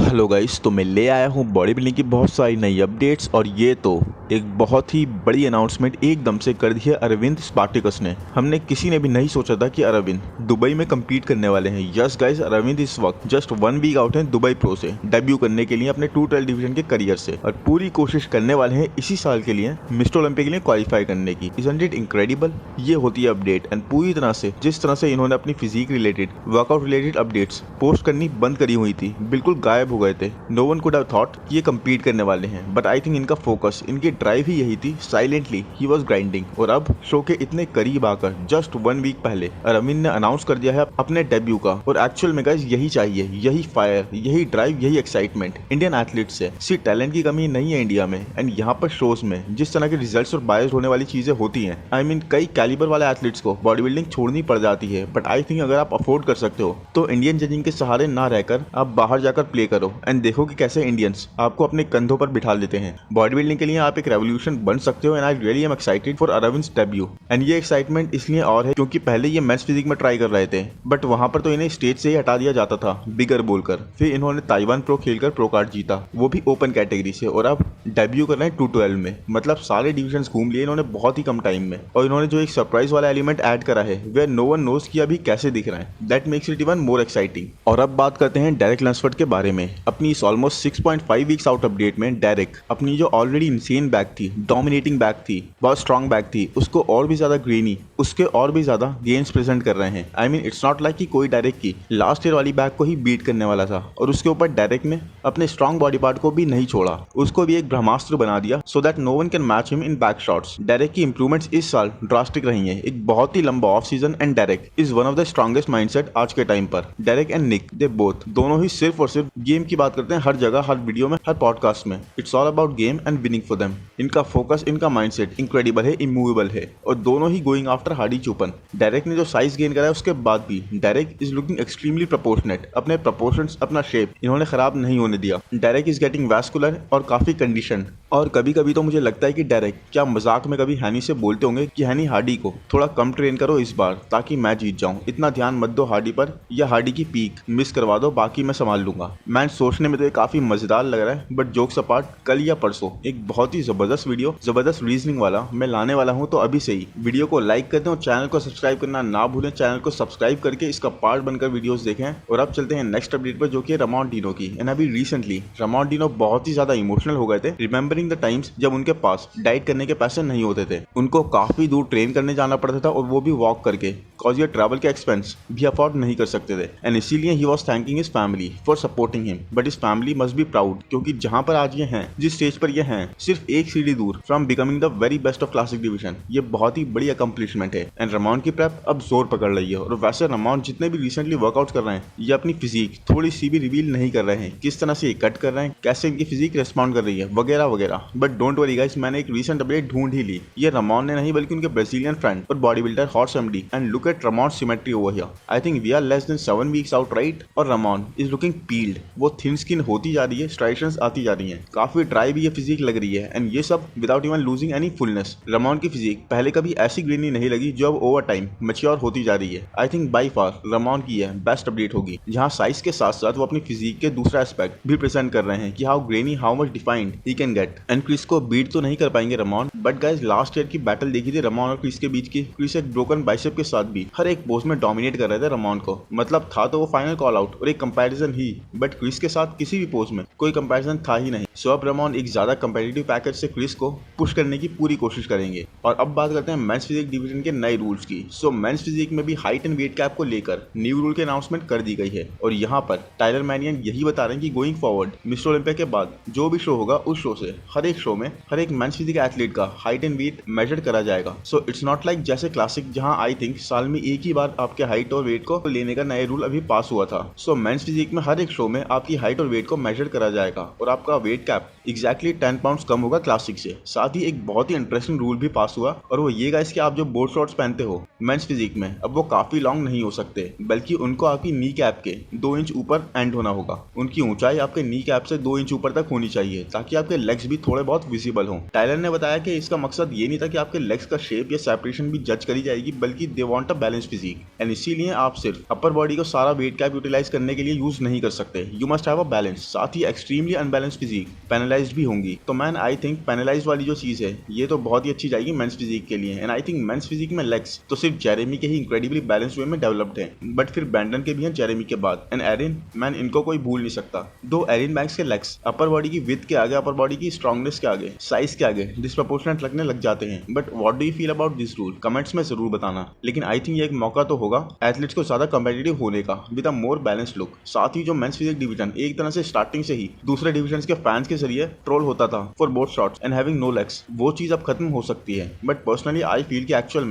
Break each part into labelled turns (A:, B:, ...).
A: Hello guys, तो मैं ले आया हूँ बॉडी बिल्डिंग की बहुत सारी नई अपडेट्स और ये तो एक बहुत ही बड़ी अनाउंसमेंट एकदम से कर दी है अरविंद स्पार्टिकस ने। हमने किसी ने भी नहीं सोचा था कि अरविंद दुबई में कम्पीट करने वाले हैं। यस गाइस, अरविंद इस वक्त जस्ट 1 वीक आउट है दुबई प्रो से डेब्यू करने के लिए अपने 212 डिवीजन के करियर से, और पूरी कोशिश करने वाले हैं इसी साल के लिए मिस्टर ओलंपिक के लिए क्वालिफाई करने की। Isn't it incredible? ये होती है अपडेट, एंड पूरी तरह से जिस तरह से इन्होंने अपनी physique related, workout related updates post करनी बंद करी हुई थी, बिल्कुल गायब हो गए थे। No one could have thought कि ये कम्पीट करने वाले हैं, बट आई थिंक इनका फोकस, इनकी ड्राइव ही यही थी। साइलेंटली ही वाज ग्राइंडिंग, और अब शो के इतने करीब आकर जस्ट 1 वीक पहले अरविंद ने अनाउंस कर दिया है अपने डेब्यू का। और एक्चुअल में गाइस यही चाहिए, यही फायर, यही ड्राइव, यही एक्साइटमेंट इंडियन एथलीट से। सिर्फ टैलेंट की कमी नहीं है इंडिया में, एंड यहाँ पर शोज में जिस तरह के रिजल्ट्स और बायस होने वाली चीजें होती हैं, आई मीन कई कैलिबर वाले एथलीट्स को बॉडी बिल्डिंग छोड़नी पड़ जाती है, बट आई थिंक अगर आप अफोर्ड कर सकते हो तो इंडियन जजिंग के सहारे ना रहकर आप बाहर जाकर प्ले करो एंड देखो कि कैसे इंडियंस आपको अपने कंधों पर बिठा लेते हैं। बॉडी बिल्डिंग के लिए आप एक रेवोल्यूशन बन सकते हो, and I really am excited for Arvind's debut. And ये एक्साइटमेंट इसलिए और है क्योंकि पहले ये मेंस फिजिक में ट्राई कर रहे थे, बट वहां पर तो इन्हें स्टेज से ही हटा दिया जाता था बिगर बोलकर। फिर इन्होंने ताइवान प्रो खेलकर प्रो कार्ड जीता, वो भी ओपन कैटेगरी से, और अब डेब्यू कर रहे हैं 212 में। मतलब सारे डिविजन घूम लिए इन्होंने बहुत ही कम टाइम में, और इन्होंने जो एक सरप्राइज वाला एलिमेंट ऐड करा है वेयर नो वन नोस कि अभी कैसे दिख रहा है, that makes it even more exciting. और अब बात करते हैं डेरेक लैंसफोर्ड के बारे में। अपनी इस ऑलमोस्ट 6.5 वीक्स आउट अपडेट में डेरेक अपनी जो ऑलरेडी इंसेन बैक थी, डोमिनेटिंग बैक थी, बहुत स्ट्रॉन्ग बैक थी, उसको और भी ज्यादा ग्रेनी, उसके और भी ज्यादा गेम्स प्रेजेंट कर रहे हैं। I mean it's not like कि कोई डेरेक की लास्ट ईयर वाली बैक को ही बीट करने वाला था, और उसके ऊपर डेरेक ने अपने स्ट्रॉन्ग बॉडी पार्ट को भी नहीं छोड़ा, उसको भी एक ब्रह्मास्त्र बना दिया so that no one can match him in back shots. Derek की इंप्रूवमेंट्स इस साल ड्रास्टिक रही है, एक बहुत ही लंबा off season, and Derek is one of the strongest mindset आज के टाइम पर। Derek and Nick, they both, दोनों ही सिर्फ और सिर्फ गेम की बात करते हैं, हर जगह, हर वीडियो में, हर पॉडकास्ट में। It's all about game and winning for them. इनका फोकस, इनका माइंडसेट इनक्रेडिबल है, इमूवेबल है, और दोनों ही going after Hadi Choopan. Derek ने जो साइज गेन करा है उसके बाद भी Derek is looking extremely proportionate. अपने प्रोपोर्शंस, अपना शेप इन्होंने खराब नहीं होने दिया। डेरेक इज गेटिंग वैस्कुलर और काफी कंडीशन। और कभी कभी तो मुझे लगता है कि डेरेक क्या मजाक में कभी हैनी से बोलते होंगे कि हैनी हार्डी को थोड़ा कम ट्रेन करो इस बार ताकि मैं जीत जाऊं, इतना ध्यान मत दो हार्डी पर, या हार्डी की पीक मिस करवा दो, बाकी मैं संभाल लूंगा। मैं सोचने में तो ये काफी मजेदार लग रहा है, बट जोक्स अपार्ट, कल या परसों एक बहुत ही जबरदस्त वीडियो, जबरदस्त रीजनिंग वाला मैं लाने वाला हूं, तो अभी से ही वीडियो को लाइक कर दें और चैनल को सब्सक्राइब करना ना भूलें। चैनल को सब्सक्राइब करके इसका पार्ट बनकर वीडियोस देखें। और अब चलते हैं नेक्स्ट अपडेट पर, जो कि रामोन डिनो की। एंड अभी रिसेंटली रामोन डिनो बहुत ही ज्यादा इमोशनल हो गए थे, रिमेंबरिंग द टाइम्स जब उनके पास डाइट करने के पैसे नहीं होते थे, उनको काफी दूर ट्रेन करने जाना पड़ता था, और वो भी वॉक करके, कॉज ये ट्रैवल के एक्सपेंस भी अफोर्ड नहीं कर सकते थे। एंड इसीलिए he was thanking his family for supporting him, but his family must be proud, क्योंकि जहां पर आज ये हैं, जिस स्टेज पर ये हैं, सिर्फ एक सीढ़ी दूर from becoming the very best of classic division. ये बहुत ही बड़ी अकम्पलिशमेंट है, एंड रामोन की प्रेप अब जोर पकड़ रही है। और वैसे रामोन जितने भी रिसेंटली वर्कआउट कर रहे हैं, ये अपनी फिजिक थोड़ी सी भी रिवील नहीं कर रहे हैं, किस तरह से ये कट कर रहे हैं, कैसे इनकी फिजिक रिस्पॉन्ड कर रही है, वगैरह वगैरह। बट डोंट वरी गाइस, मैंने एक रिसेंट अपडेट ढूंढ ही ली। ये रामोन ने नहीं बल्कि उनके ब्राजीलियन फ्रेंड और body builder Horse MD. And look at Ramon symmetry over here. I think we are less than 7 weeks out, right? और रामोन इज लुकिंग पील्ड, वो थिन स्किन होती जा रही है, स्ट्राइशंस आती जा रही हैं, काफी ड्राई भी ये फिजिक लग रही है, एंड ये सब without even losing any fullness. रामोन की फिजिक पहले कभी ऐसी ग्रीनी नहीं लगी जो अब ओवर टाइम मैच्योर होती जा रही है। आई थिंक बाय फार रामोन की यह बेस्ट अपडेट होगी, जहां साइज के साथ साथ वो अपनी फिजिक के दूसरा एस्पेक्ट भी प्रेजेंट कर रहे हैं कि how grainy, how much defined he can get. And Chris को बीट तो नहीं कर पाएंगे Ramon, but guys last year की बैटल देखी थी रामोन और क्रिस के बीच की। क्रिस एक ब्रोकन बाइसेप के साथ भी हर एक पोस्ट में डोमिनेट कर रहे थे रामोन को, मतलब था तो वो फाइनल कॉल आउट और एक कंपैरिजन ही, बट क्रिस के साथ किसी भी पोस्ट में कोई कंपैरिजन था ही नहीं। सो अब रामोन एक ज्यादा कंपेटिटिव पैकेज से क्रिस को पुश करने की पूरी कोशिश करेंगे। और अब बात करते हैं मेंस फिजिक डिवीजन के नए रूल्स की। सो मेंस फिजिक में भी हाइट एंड वेट कैप को लेकर न्यू रूल की अनाउंसमेंट कर दी गई है, और यहाँ पर टाइलर मैनियन यही बता रहे हैं कि गोइंग फॉरवर्ड मिस्टर ओलंपिया के बाद जो भी शो होगा, उस शो से हर एक शो में हर एक मेंस फिजिक एथलीट का हाइट एंड वेट मेजर करा जाएगा। सो इट्स नॉट लाइक जैसे क्लासिक, जहां आई थिंक साल में एक ही बार आपके हाइट और वेट को लेने का नया रूल अभी पास हुआ था। सो मेंस फिजिक में हर एक शो में आपकी हाइट और वेट को मेजर करा जाएगा, और आपका वेट कैप एग्जैक्टली 10 पाउंड कम होगा क्लासिक से। साथ ही एक बहुत ही इंटरेस्टिंग रूल भी पास हुआ और वो ये गाइस कि आप जो बोट शॉर्ट्स पहनते हो मेंस फिजिक में अब वो काफी लॉन्ग नहीं हो सकते, बल्कि उनको आपकी नी कैप के 2 इंच ऊपर एंड होना होगा। उनकी ऊंचाई आपके नी कैप से 2 इंच ऊपर तक होनी चाहिए ताकि आपके लेग्स भी थोड़े बहुत विजिबल हों। टायलर ने बताया कि इसका मकसद ये नहीं था कि आपके लेग्स का शेप या सेपरेशन भी जज करी जाएगी, बल्कि they want a balance physique and इसीलिए आप सिर्फ अपर बॉडी को सारा वेट कैप यूटिलाइज करने के लिए यूज नहीं कर सकते। You must have a balance. साथ ही एक्सट्रीमली अनबैलेंस फिजिक पेनलाइज्ड भी होंगी। तो मैन आई थिंक पेनलाइज्ड वाली जो चीज है ये तो बहुत ही अच्छी जाएगी मेंस फिजिक के लिए। And I think men's physique में लेग्स तो सिर्फ जेरेमी के ही इंक्रेडिबली बैलेंस वे में डेवलप्ड हैं, बट फिर ब्रैंडन के भी हैं जेरेमी के बाद। एंड एरिन, मैन इनको कोई भूल नहीं सकता। दो एरिन बैंक्स के लेग्स अपर बॉडी की विड्थ के आगे, अपर बॉडी की स्ट्रॉन्गनेस के आगे, साइज के आगे डिस्प्रपोर्शनेट लगने लग जाते हैं। But what do you feel about this rule? Comments में जरूर बताना। लेकिन आई थिंक ये एक मौका तो होगा एथलीट्स को ज्यादा कम्पिटिटिव होने का with a more balanced look. साथ ही जो मेंस फिजिक डिवीजन एक तरह से स्टार्टिंग से ही दूसरे डिविजन के फैंस के जरिए ट्रोल होता था for both shots and having no legs, वो चीज अब खत्म हो सकती है। बट पर्सनली आई फील कि एक्चुअल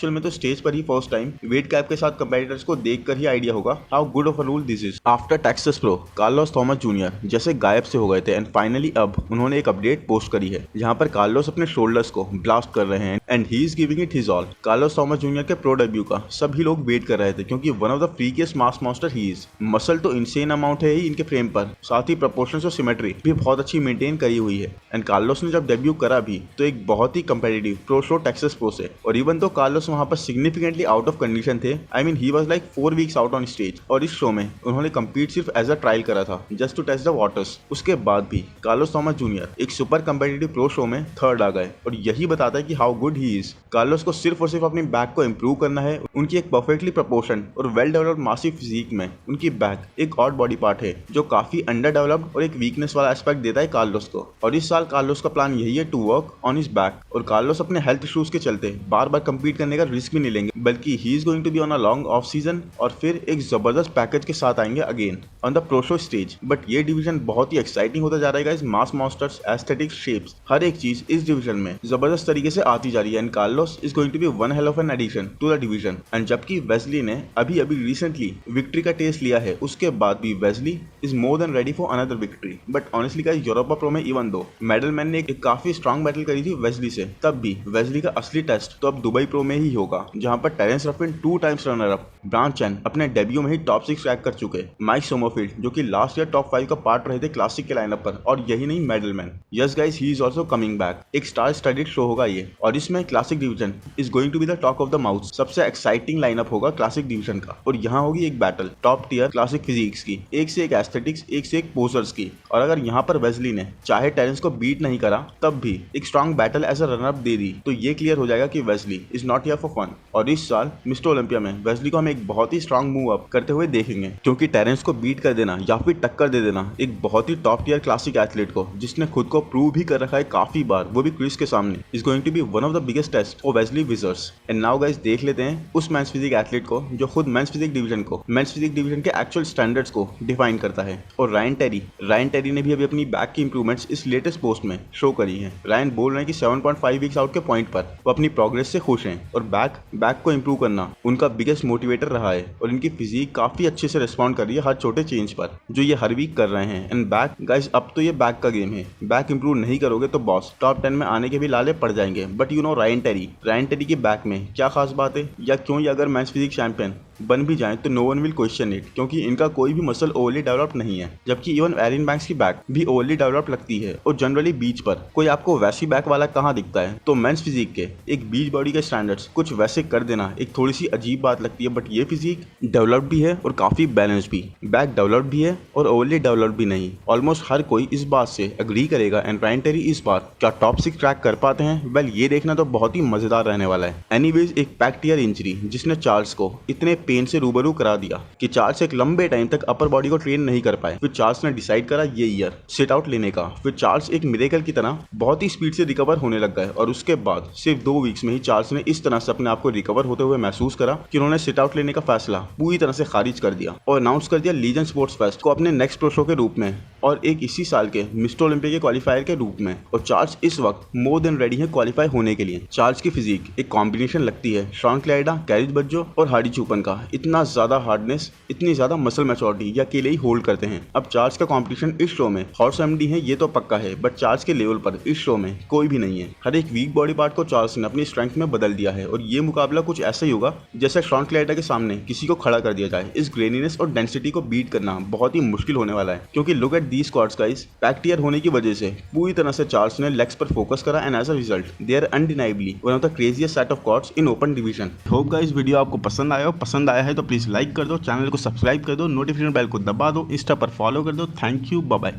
A: में तो स्टेज पर ही फर्स्ट टाइम वेट कैप के साथ कंपेटिटर्स को देखकर ही आइडिया होगा how good of a rule this is. After Texas pro Carlos Thomas junior जैसे गायब से हो गए थे एंड फाइनली अब उन्होंने एक अपडेट पोस्ट करी है जहां पर कार्लोस अपने शोल्डर्स को ब्लास्ट कर रहे हैं and he is giving it his all. Carlos Thomas Junior के प्रो डेब्यू का सभी लोग वेट कर रहे थे क्योंकि one of the freakiest mass monster he is. Muscle तो इनसेन अमाउंट है ही इनके फ्रेम पर, साथ ही प्रोपोर्शंस और सिमेट्री भी बहुत अच्छी मेंटेन करी हुई है। एंड कार्लोस ने जब डेब्यू करा भी तो एक बहुत ही competitive pro show Texas Pro से, और इवन तो कार्लोस वहां पर सिग्निफिकेंटली आउट ऑफ कंडीशन थे, I mean he was like 4 weeks out on stage, और इस शो में उन्होंने कम्पीट सिर्फ एज अ ट्रायल करा था just to test the waters. उसके बाद भी कार्लोस थॉमस जूनियर एक सुपर कंपेटिटिव प्रो शो में थर्ड आ गए, और यही बताता है कि how good he is. Carlos को सिर्फ और सिर्फ अपनी बैक को इंप्रूव करना है। उनकी एक परफेक्टली प्रोपोर्शन और वेल डेवलप्ड मासिव फिजिक में उनकी बैक एक और बॉडी पार्ट है जो काफी अंडर डेवलप्ड और एक वीकनेस वाला एस्पेक्ट देता है कार्लोस को। और इस साल कार्लोस का प्लान यही है to work on his back, और कार्लोस अपने हेल्थ इश्यूज के चलते बार बार कम्पीट करने का रिस्क भी नहीं लेंगे, बल्कि he is going to be on a long off season और फिर एक जबरदस्त पैकेज के साथ आएंगे again on the pro show stage. But ये डिवीजन बहुत ही एक्साइटिंग होता जा रहा है। मास मॉन्स्टर्स, एस्थेटिक्स, शेप्स, हर एक चीज इस डिवीजन में जबरदस्त तरीके से आती जा रही है and Carlos is going to be one hell of an addition to the division. And जबकि वेस्ली ने अभी रिसेंटली विक्ट्री का टेस्ट लिया है, उसके बाद भी Wesley is more than ready for another victory. But honestly guys, Europa pro में इवन दो मेडल मैन ने एक काफी स्ट्रॉन्ग बैटल करी थी वेस्ली से, तब भी वेस्ली का असली टेस्ट तो अब दुबई प्रो में ही होगा, जहां पर Terrence Ruffin 2 times runner up, ब्रांच चैन अपने डेब्यू में ही टॉप 6 क्रैक कर चुके, माइक सोमरफील्ड जो कि लास्ट ईयर टॉप 5 का पार्ट रहे थे क्लासिक के लाइनअप पर, और यही नहीं medal man. Yes guys, he is also coming back. एक स्टार स्टडीड शो होगा ये, और इसमें classic division is going to be the talk of the mouth. सबसे एक्साइटिंग लाइनअप होगा क्लासिक डिवीजन का, और यहाँ होगी एक battle top tier classic physiques की, एक से एक एस्थेटिक्स, एक से एक पोजर्स की। और अगर यहाँ पर वेस्ली ने चाहे टेरेंस को बीट नहीं करा तब भी एक strong battle as a runner up दे दी, तो ये क्लियर हो जाएगा कि Wesley is not here for fun. और इस साल मिस्टर ओलंपिया में वेस्ली को हम एक बहुत ही स्ट्रॉन्ग मूव अप करते हुए देखेंगे, क्योंकि टेरेंस को बीट कर देना या फिर टक्कर दे देना एक बहुत ही टॉप टियर क्लासिक एथलीट को, जिसने खुद को प्रूव भी कर रखा है काफी बार, वो भी क्रिस के सामने, is going to be one of the biggest test for Wesley Vissers. And now guys, देख लेते हैं उस मेंस फिजिक एथलीट को जो खुद मेंस फिजिक डिवीजन के एक्चुअल स्टैंडर्ड्स को डिफाइन करता है। और रायन टेरी ने भी अभी अपनी बैक की इंप्रूवमेंट्स इस लेटेस्ट पोस्ट में शो करी है। रायन बोल रहे हैं कि 7.5 वीक्स आउट के पॉइंट पर वो अपनी प्रोग्रेस से खुश हैं, और बैक को इंप्रूव करना उनका बिगेस्ट मोटिवेटर रहा है, और इनकी फिजिक काफी अच्छे से रिस्पॉन्ड कर रही है हर छोटे चेंज पर जो ये हर वीक कर रहे हैं। एंड बैक गाइस, अब तो ये बैक का गेम है, बैक इंप्रूव नहीं करोगे तो बॉस टॉप 10 में आने के भी लाले पड़ जाएंगे। But you know Ryan Terry की बैक में क्या खास बात है, या क्यों ये अगर मेंस फिजिक चैंपियन बन भी जाए तो no one will question it, क्योंकि इनका कोई भी मसल ओवरली डेवलप नहीं है, जबकि इवन एरिन बैंक्स की बैक भी ओवरली डेवलप लगती है। और जनरली बीच पर कोई आपको वैसी बैक वाला कहाँ दिखता है, तो मेंस फिजिक के एक बीच बॉडी के स्टैंडर्ड्स कुछ वैसे कर देना एक थोड़ी सी अजीब बात लगती है। बट ये फिजिक डेवलप्ड भी है और काफी बैलेंस भी, बैक डेवलप्ड भी है और ओवरली डेवलप्ड भी नहीं। ऑलमोस्ट हर कोई इस बात से अग्री करेगा। एंड रायन टेरी इस बार क्या टॉप 6 ट्रैक कर पाते हैं, वेल ये देखना तो बहुत ही मजेदार रहने वाला है। एनीवेज, एक बैक टियर इंजरी जिसने चार्ल्स को इतने पेन से रूबरू करा दिया कि चार्ल्स एक लंबे टाइम तक अपर बॉडी को ट्रेन नहीं कर पाए। फिर चार्ल्स ने डिसाइड करा ये ईयर सिट आउट लेने का। फिर चार्ल्स एक मिरेकल की तरह बहुत ही स्पीड से रिकवर होने लग गए, और उसके बाद सिर्फ 2 वीक्स में ही चार्ल्स ने इस तरह से अपने आप को रिकवर होते हुए महसूस करा कि उन्होंने सिट आउट लेने का फैसला पूरी तरह से खारिज कर दिया और अनाउंस कर दिया लीजेंड स्पोर्ट्स फेस्ट को अपने नेक्स्ट प्रो शो के रूप में।
B: और एक इसी साल के मिस्टर ओलंपिया के क्वालिफायर के रूप में। और चार्ल्स इस वक्त मोर देन रेडी है क्वालिफाई होने के लिए। चार्ल्स की फिजिक एक कॉम्बिनेशन लगती है शॉन क्लाइडा, कैरिस बज्जो और हार्डी चूपन का। इतना ज्यादा हार्डनेस, इतनी ज्यादा मसल मैच्योरिटी ये अकेले ही होल्ड करते हैं। अब चार्ल्स का कंपटीशन इस शो में हॉर्स एमडी है ये तो पक्का है, बट चार्ल्स के लेवल पर इस शो में कोई भी नहीं है। हर एक वीक बॉडी पार्ट को चार्ल्स ने अपनी स्ट्रेंथ में बदल दिया है और ये मुकाबला कुछ ऐसा ही होगा जैसे शॉन क्लाइडा के सामने किसी को खड़ा कर दिया जाए। इस ग्रेनीनेस और डेंसिटी को बीट करना बहुत ही मुश्किल होने वाला है, क्योंकि look at the squads guys. Back tear होने की वजह से पूरी तरह से चार्ल्स ने लेग्स पर फोकस करा and as a result they are undeniably one of the craziest set of quads in open division.
C: Hope guys video आपको पसंद आया हो। पसंद आया है तो प्लीज़ लाइक कर दो, चैनल को सब्सक्राइब कर दो, नोटिफिकेशन बेल को दबा दो, इंस्टा पर फॉलो कर दो। Thank you, bye bye.